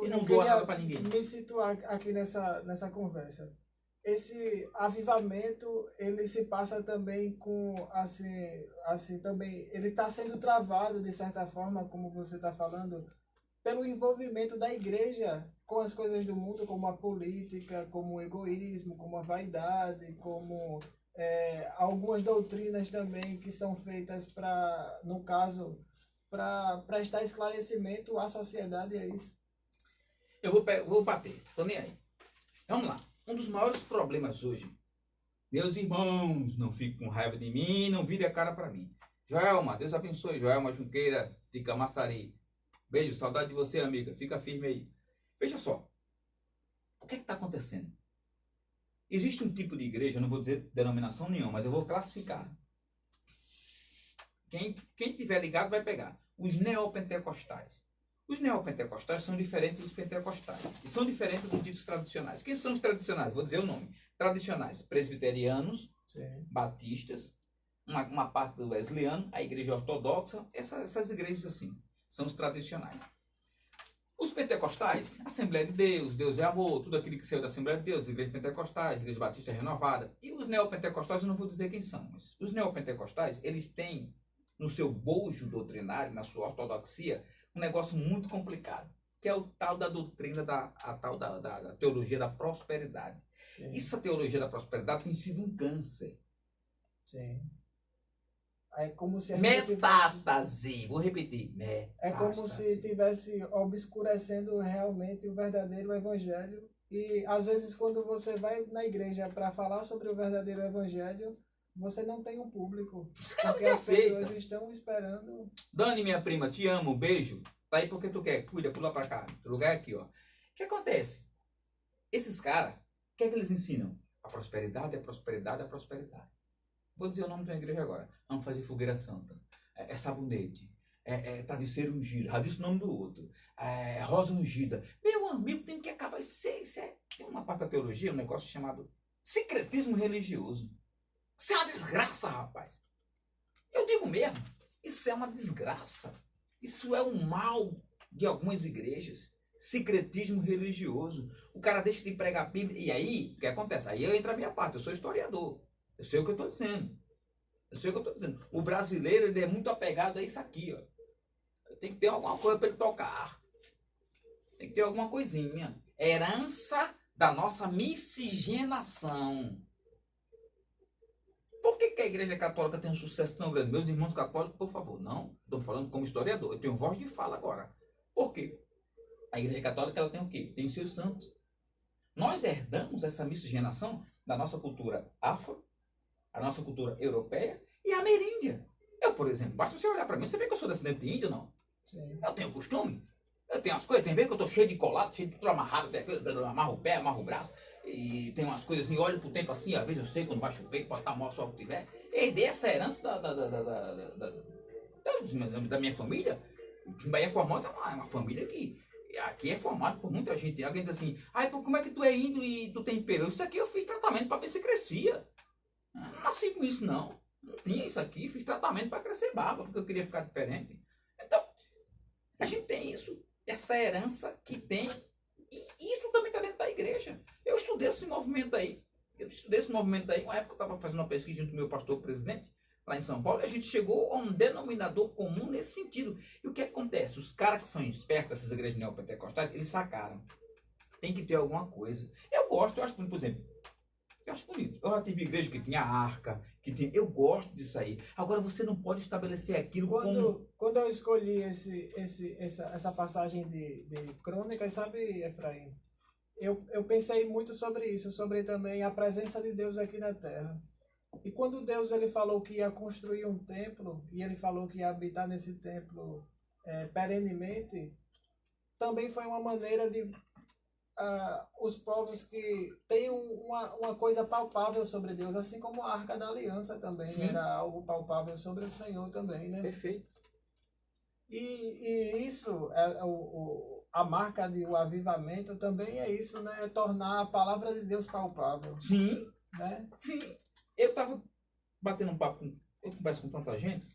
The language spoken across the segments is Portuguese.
e não eu doa queria nada para ninguém. me situar aqui nessa conversa. Esse avivamento, ele se passa também com, assim também, ele está sendo travado, de certa forma, como você está falando, pelo envolvimento da igreja com as coisas do mundo, como a política, como o egoísmo, como a vaidade, como algumas doutrinas também que são feitas para, no caso, para prestar esclarecimento à sociedade, é isso. Vou bater, tô nem aí. Vamos lá. Um dos maiores problemas hoje, meus irmãos, não fiquem com raiva de mim, não virem a cara para mim. Joelma, Deus abençoe, Joelma Junqueira de Camaçari. Beijo, saudade de você, amiga. Fica firme aí. Veja só, o que está acontecendo? Existe um tipo de igreja, eu não vou dizer denominação nenhuma, mas eu vou classificar. Quem tiver ligado vai pegar. Os neopentecostais. Os neopentecostais são diferentes dos pentecostais. E são diferentes dos ditos tradicionais. Quem são os tradicionais? Vou dizer o nome. Tradicionais, presbiterianos, Sim. batistas, uma parte do wesleyano, a igreja ortodoxa, essas igrejas assim, são os tradicionais. Os pentecostais, Assembleia de Deus, Deus é amor, tudo aquilo que saiu da Assembleia de Deus, igrejas pentecostais, igreja batista renovada. E os neopentecostais, eu não vou dizer quem são, mas os neopentecostais, eles têm no seu bojo doutrinário, na sua ortodoxia, um negócio muito complicado, que é o tal da doutrina, da teologia da prosperidade. Sim. Essa teologia da prosperidade tem sido um câncer. Sim. É como se Metástase, vou repetir, metástase. É como se estivesse obscurecendo realmente o verdadeiro evangelho. E às vezes quando você vai na igreja para falar sobre o verdadeiro evangelho, você não tem um público. Porque as pessoas estão esperando. Dani, minha prima, te amo, beijo. Tá aí porque tu quer, cuida, pula pra cá. O lugar é aqui, ó. O que acontece? Esses caras, o que é que eles ensinam? A prosperidade, a prosperidade, a prosperidade. Vou dizer o nome de uma igreja agora. Vamos fazer fogueira santa. É sabonete. Travesseiro ungido. Já disse o nome do outro. Rosa ungida. Meu amigo, tem que acabar. Tem uma parte da teologia, um negócio chamado secretismo religioso. Isso é uma desgraça, rapaz. Eu digo mesmo. Isso é uma desgraça. Isso é um mal de algumas igrejas. Secretismo religioso. O cara deixa de pregar a Bíblia. E aí, o que acontece? Aí entra a minha parte. Eu sou historiador. Eu sei o que eu estou dizendo. O brasileiro, ele é muito apegado a isso aqui, ó. Tem que ter alguma coisa para ele tocar. Tem que ter alguma coisinha. Herança da nossa miscigenação. Por que a igreja católica tem um sucesso tão grande? Meus irmãos católicos, por favor, não. Estou falando como historiador. Eu tenho voz de fala agora. Por quê? A igreja católica, ela tem o quê? Tem os seus santos. Nós herdamos essa miscigenação da nossa cultura afro, a nossa cultura europeia e a ameríndia. Eu, por exemplo, basta você olhar para mim, você vê que eu sou descendente de índio, não? Sim. Eu tenho costume, eu tenho as coisas, tem a ver que eu estou cheio de colado, cheio de tudo amarrado, amarro o pé, amarro o braço, e tem umas coisas assim, olho pro tempo assim, às vezes eu sei quando vai chover, pode estar mal só que tiver. Herdei essa herança da minha família. Bahia Formosa é uma família que aqui é formada por muita gente. Alguém diz assim, ai, como é que tu é índio e tu tem pelo? Isso aqui eu fiz tratamento para ver se crescia. Não nasci com isso, não. Não tinha isso aqui. Fiz tratamento para crescer barba, porque eu queria ficar diferente. Então, a gente tem isso. Essa herança que tem. E isso também está dentro da igreja. Eu estudei esse movimento aí. Uma época eu estava fazendo uma pesquisa junto com o meu pastor presidente, lá em São Paulo, e a gente chegou a um denominador comum nesse sentido. E o que acontece? Os caras que são espertos, essas igrejas neopentecostais, eles sacaram. Tem que ter alguma coisa. Eu acho, por exemplo, eu acho bonito. Eu já tive igreja que tinha arca, eu gosto disso aí. Agora você não pode estabelecer aquilo como... Quando eu escolhi essa passagem de Crônicas, sabe, Efraim? Eu pensei muito sobre isso, sobre também a presença de Deus aqui na terra. E quando Deus ele falou que ia construir um templo, e ele falou que ia habitar nesse templo perenemente, também foi uma maneira de os povos que têm uma coisa palpável sobre Deus, assim como a Arca da Aliança também. Sim. Era algo palpável sobre o Senhor também, né? Perfeito. E isso, a marca de o avivamento também é isso, né? É tornar a palavra de Deus palpável. Sim. Né? Sim. Eu estava batendo um papo, eu converso com tanta gente,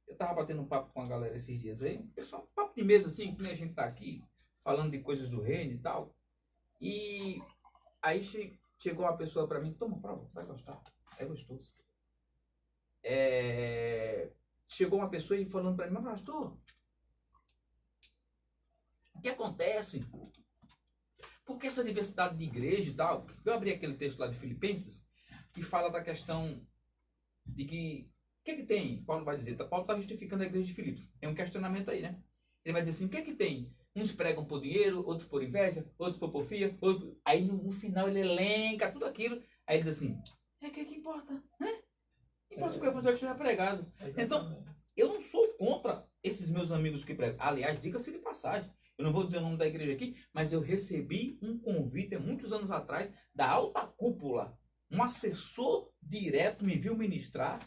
eu estava batendo um papo com a galera esses dias aí, pessoal, papo de mesa assim, que nem a gente tá aqui, falando de coisas do reino e tal. E aí chegou uma pessoa para mim, toma, prova, vai gostar, é gostoso. Chegou uma pessoa e falando para mim, mas pastor, o que acontece? Porque essa diversidade de igreja e tal, eu abri aquele texto lá de Filipenses, que fala da questão de que, o que é que tem? Paulo vai dizer, Paulo está justificando a igreja de Filipos. Tem um questionamento aí, né? Ele vai dizer assim, o que é que tem? Uns pregam por dinheiro, outros por inveja, outros por porfia, outros... Aí no final ele elenca tudo aquilo, aí ele diz assim, o que é que importa? Né? Importa o que o evangelho estiver pregado. Exatamente. Então, eu não sou contra esses meus amigos que pregam. Aliás, diga-se de passagem, eu não vou dizer o nome da igreja aqui, mas eu recebi um convite há muitos anos atrás da alta cúpula. Um assessor direto me viu ministrar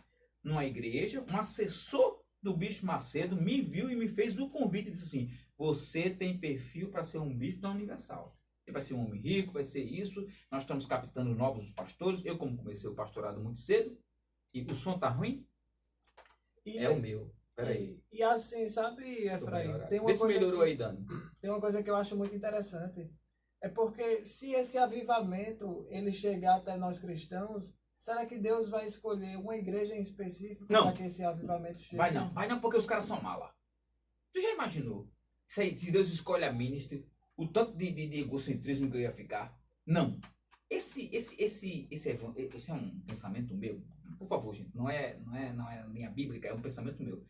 numa igreja, um assessor do Bispo Macedo me viu e me fez o convite e disse assim, você tem perfil para ser um bispo da Universal. Ele vai ser um homem rico, vai ser isso, nós estamos captando novos pastores, eu como comecei o pastorado muito cedo, e o som tá ruim? E, É o meu. Peraí. e assim, sabe, Efraim, Vê se melhorou aí, Dani. tem uma coisa que eu acho muito interessante. É porque se esse avivamento ele chegar até nós cristãos, será que Deus vai escolher uma igreja em específico Não. para que esse avivamento chegue? Vai não, porque os caras são mala. Tu já imaginou? Se Deus escolhe a ministra, o tanto de egocentrismo que eu ia ficar? Não. Esse é um pensamento meu. Por favor, gente, não é linha bíblica, é um pensamento meu.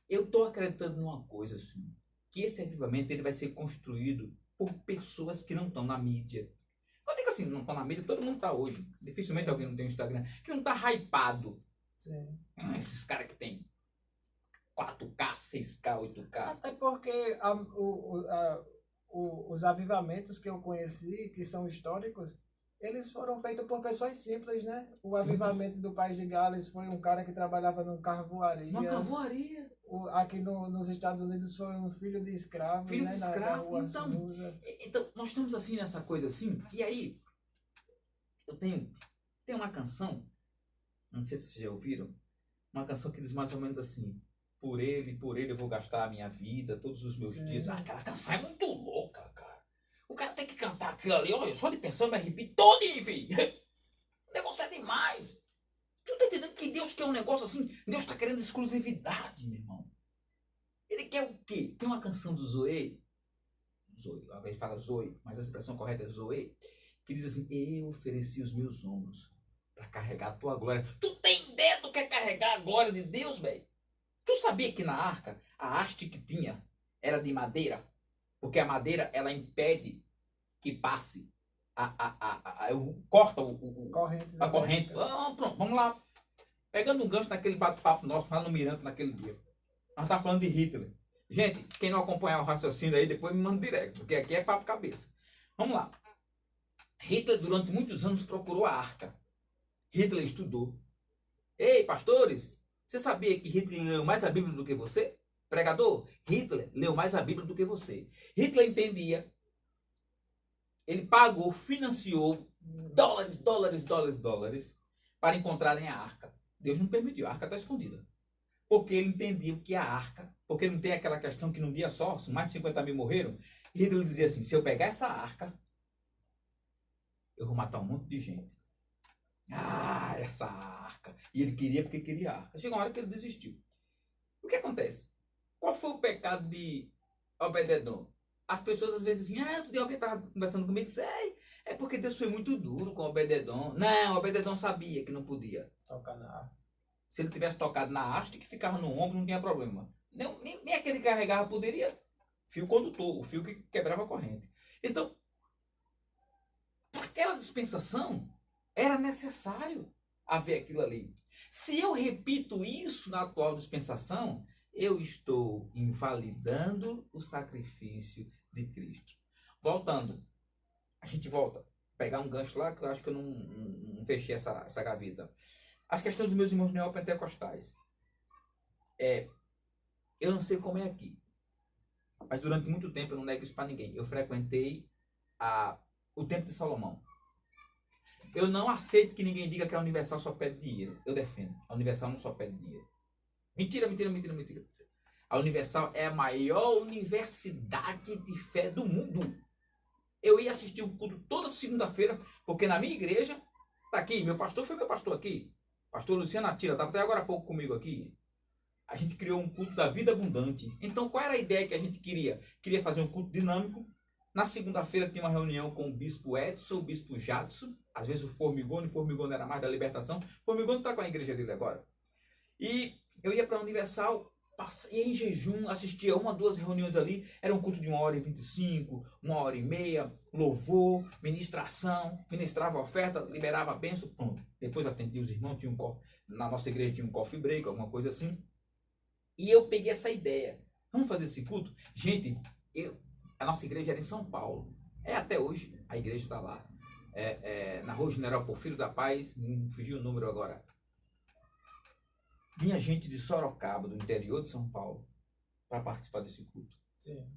Eu estou acreditando numa coisa assim, que esse avivamento ele vai ser construído por pessoas que não estão na mídia. Quando eu digo assim, não estão na mídia, todo mundo está hoje. Dificilmente alguém não tem um Instagram, que não está hypado. Sim. Esses caras que tem 4K, 6K, 8K. Até porque os avivamentos que eu conheci, que são históricos, eles foram feitos por pessoas simples, né? O avivamento do País de Gales foi um cara que trabalhava numa carvoaria. Uma carvoaria. Aqui nos Estados Unidos foi um filho de escravo. Filho né? de Na escravo. rua Então, Susa. então, nós estamos assim nessa coisa assim. E aí, eu tenho uma canção, não sei se vocês já ouviram, uma canção que diz mais ou menos assim: por ele eu vou gastar a minha vida, todos os meus Sim. dias. Aquela canção é muito louca, cara. O cara tem que cantar aquilo ali, olha, só de pensar eu me arrepio todinho, filho. O negócio é demais. Tu tá entendendo que Deus quer um negócio assim? Deus tá querendo exclusividade, meu irmão. Ele quer o quê? Tem uma canção do Zoe, alguém fala Zoe, mas a expressão correta é Zoe, que diz assim: eu ofereci os meus ombros para carregar a tua glória. Tu tem ideia do que é carregar a glória de Deus, velho? Tu sabia que na arca, a haste que tinha era de madeira? Porque a madeira, ela impede que passe, corta Correntes, a corrente. Pronto, vamos lá. Pegando um gancho naquele bate-papo nosso lá no Mirante naquele dia. Nós estávamos falando de Hitler. Gente, quem não acompanhar o raciocínio aí, depois me manda direto, porque aqui é papo cabeça. Vamos lá. Hitler, durante muitos anos, procurou a arca. Hitler estudou. Ei, pastores, você sabia que Hitler leu mais a Bíblia do que você? Pregador, Hitler leu mais a Bíblia do que você. Hitler entendia. Ele pagou, financiou dólares para encontrarem a arca. Deus não permitiu, a arca está escondida. Porque ele entendia que a arca, porque não tem aquela questão que num dia só, mais de 50 mil morreram, e Hitler dizia assim: se eu pegar essa arca, eu vou matar um monte de gente. Ah, essa arca. E ele queria porque queria a arca. Chegou uma hora que ele desistiu. O que acontece? Qual foi o pecado de Obed-edom? As pessoas às vezes dizem, outro dia alguém estava conversando comigo, sei, é porque Deus foi muito duro com Obed-edom. Não, Obed-edom sabia que não podia. Tocar na arca. Se ele tivesse tocado na haste que ficava no ombro, não tinha problema. Nem aquele que carregava poderia. Fio condutor, o fio que quebrava a corrente. Então, para aquela dispensação, era necessário haver aquilo ali. Se eu repito isso na atual dispensação, eu estou invalidando o sacrifício de Cristo. Voltando, a gente volta. Pegar um gancho lá, que eu acho que eu não fechei essa gaveta. As questões dos meus irmãos neopentecostais. Eu não sei como é aqui, mas durante muito tempo, eu não nego isso para ninguém, eu frequentei o Templo de Salomão. Eu não aceito que ninguém diga que a Universal só pede dinheiro. Eu defendo. A Universal não só pede dinheiro. Mentira. A Universal é a maior universidade de fé do mundo. Eu ia assistir o culto toda segunda-feira, porque na minha igreja, tá aqui, meu pastor foi meu pastor aqui. Pastor Luciano Atila, estava até agora há pouco comigo aqui. A gente criou um culto da vida abundante. Então, qual era a ideia que a gente queria? Queria fazer um culto dinâmico. Na segunda-feira tinha uma reunião com o bispo Edson, o bispo Jadson, às vezes o Formigoni era mais da libertação. Formigoni está com a igreja dele agora. E eu ia para a Universal, ia em jejum, assistia 1 a 2 reuniões ali. Era um culto de 1h25, 1h30, louvor, ministração, ministrava a oferta, liberava a bênção, pronto. Depois atendia os irmãos, na nossa igreja tinha um coffee break, alguma coisa assim. E eu peguei essa ideia. Vamos fazer esse culto? Gente, a nossa igreja era em São Paulo. Até hoje, a igreja está lá. Na Rua General Porfírio da Paz, me fugiu o número agora. Vinha gente de Sorocaba, do interior de São Paulo, para participar desse culto. Sim.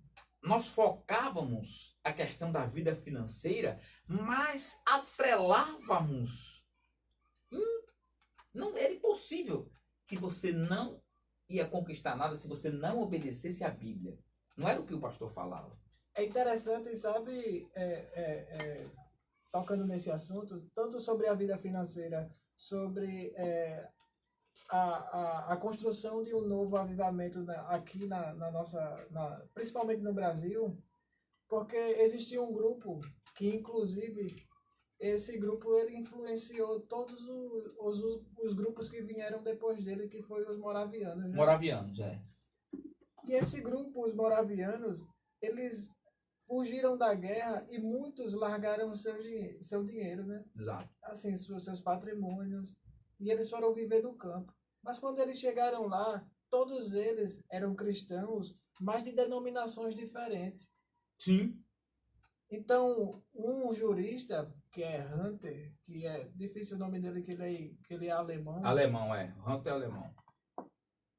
Nós focávamos a questão da vida financeira, mas atrelávamos. Não era impossível que você não ia conquistar nada se você não obedecesse à Bíblia. Não era o que o pastor falava. É interessante, sabe, tocando nesse assunto, tanto sobre a vida financeira, sobre a construção de um novo avivamento aqui na nossa, principalmente no Brasil, porque existia um grupo que, inclusive, esse grupo ele influenciou todos os grupos que vieram depois dele, que foi os moravianos. Né? Moravianos, E esse grupo, os moravianos, eles fugiram da guerra e muitos largaram seu dinheiro, né? Exato. Assim, seus patrimônios. E eles foram viver no campo. Mas quando eles chegaram lá, todos eles eram cristãos, mas de denominações diferentes. Sim. Então, um jurista, que é Hunter, que é difícil o nome dele, que ele é alemão. Alemão, Hunter é alemão.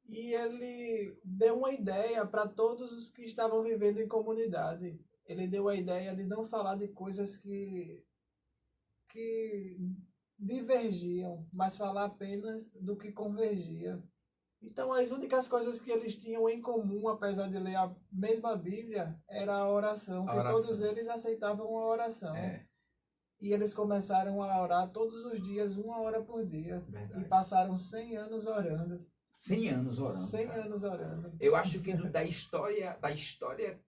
E ele deu uma ideia para todos os que estavam vivendo em comunidade. Ele deu a ideia de não falar de coisas que divergiam, mas falar apenas do que convergia. Então, as únicas coisas que eles tinham em comum, apesar de ler a mesma Bíblia, era a oração. Porque todos eles aceitavam a oração. E eles começaram a orar todos os dias, 1 hora por dia. Verdade. E passaram 100 anos orando. 100 anos orando. 100 anos orando. Eu acho que da história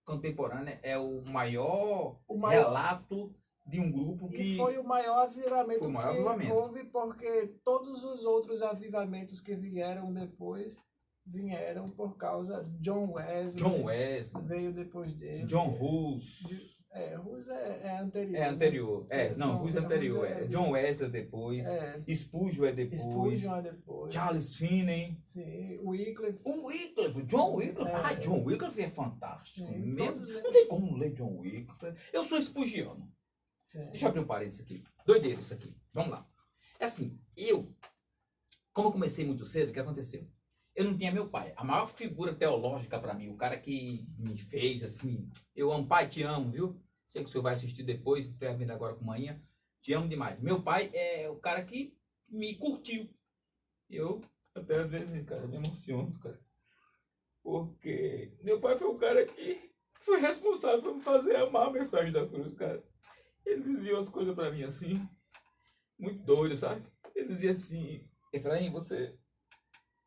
contemporânea é o maior relato de um grupo que... E foi o maior avivamento que houve, porque todos os outros avivamentos que vieram depois, vieram por causa de John Wesley. John Wesley. Veio depois dele. John Hus. Hus é anterior. É anterior. Hus é anterior. John Wesley depois. Spurgeon é depois. Spurgeon é depois. Charles Finney. Sim. Wycliffe. John Wycliffe. John Wycliffe é fantástico. Sim, não tem como ler John Wycliffe. Eu sou spurgiano. Sim. Deixa eu abrir um parênteses aqui. Doideiro isso aqui. Vamos lá. É assim, como eu comecei muito cedo, o que aconteceu? Eu não tinha meu pai. A maior figura teológica para mim, o cara que me fez assim, eu amo, pai, te amo, viu? Sei que o senhor vai assistir depois, estou vindo agora com manhã. Te amo demais. Meu pai é o cara que me curtiu. Eu, até às vezes, cara, me emociono, cara. Porque meu pai foi o cara que foi responsável por me fazer amar a mensagem da cruz, cara. Ele dizia umas coisas pra mim assim, muito doido, sabe? Ele dizia assim, Efraim, você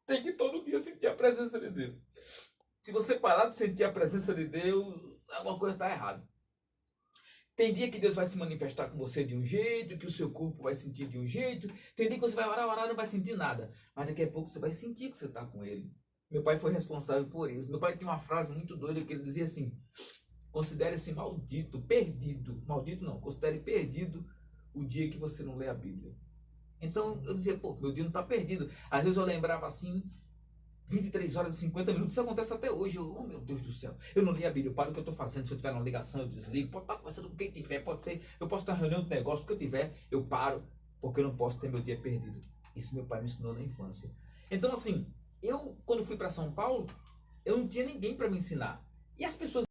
tem que todo dia sentir a presença de Deus. Se você parar de sentir a presença de Deus, alguma coisa está errada. Tem dia que Deus vai se manifestar com você de um jeito, que o seu corpo vai sentir de um jeito. Tem dia que você vai orar, não vai sentir nada. Mas daqui a pouco você vai sentir que você está com Ele. Meu pai foi responsável por isso. Meu pai tinha uma frase muito doida que ele dizia assim, considere-se maldito, perdido. Maldito não, considere perdido o dia que você não lê a Bíblia. Então eu dizia, pô, meu dia não está perdido. Às vezes eu lembrava assim, 23 horas e 50 minutos, isso acontece até hoje. Oh meu Deus do céu, eu não li a Bíblia, eu paro o que eu estou fazendo. Se eu tiver uma ligação, eu desligo. Pode estar conversando com quem tiver, pode ser. Eu posso estar reunindo um negócio, o que eu tiver, eu paro, porque eu não posso ter meu dia perdido. Isso meu pai me ensinou na infância. Então assim, eu quando fui para São Paulo, eu não tinha ninguém para me ensinar. E as pessoas